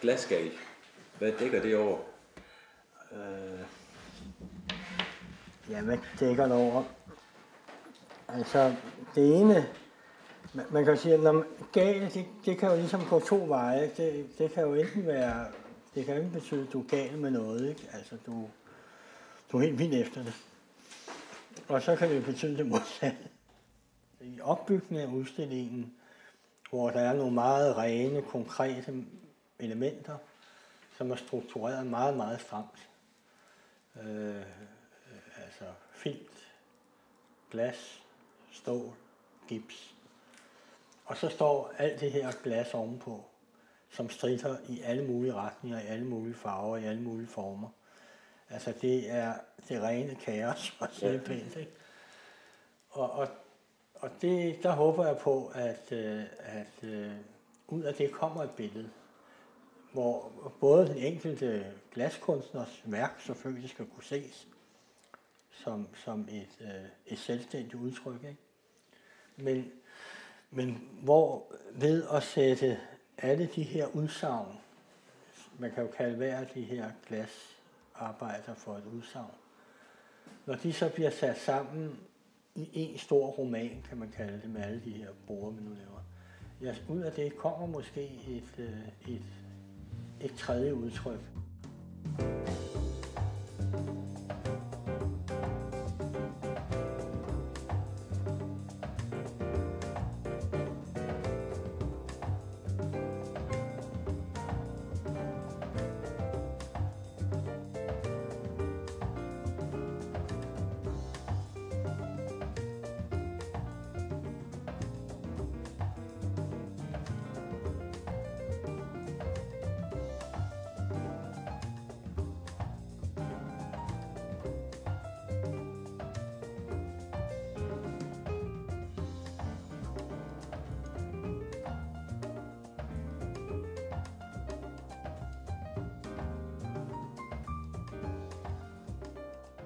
glasskal. Hvad dækker det over? Ja, hvad dækker det over? Altså, det ene, man kan sige, at gal, det kan jo ligesom gå to veje. Det kan jo enten være, det kan jo ikke betyde, at du er gal med noget, ikke? Altså, du er helt vild efter det. Og så kan det jo betyde det modsatte. I opbygningen af udstillingen, hvor der er nogle meget rene, konkrete elementer, som er struktureret meget, meget stramt. Altså filt, glas, stål, gips. Og så står alt det her glas ovenpå, som stritter i alle mulige retninger, i alle mulige farver, i alle mulige former. Altså det er det rene kaos for at sige det pænt, ikke? Og det, der håber jeg på, at ud af det kommer et billede, hvor både den enkelte glaskunstners værk selvfølgelig skal kunne ses som et selvstændigt udtryk, ikke? Men hvor ved at sætte alle de her udsagn, man kan jo kalde hver af de her glasarbejder for et udsagn, når de så bliver sat sammen i en stor roman, kan man kalde det, med alle de her borde, man nu laver. Ja, ud af det kommer måske et tredje udtryk.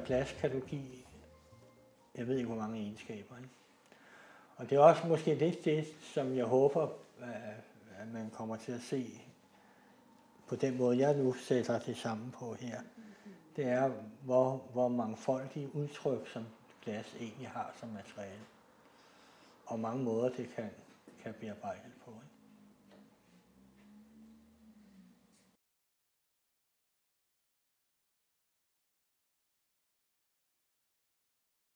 Glas kan du give, jeg ved ikke hvor mange egenskaber, ikke? Og det er også måske lidt det, som jeg håber, at man kommer til at se på den måde, jeg nu sætter det sammen på her. Det er, hvor mangfoldige udtryk, som glas egentlig har som materiale. Og mange måder, det kan bearbejdes på, ikke?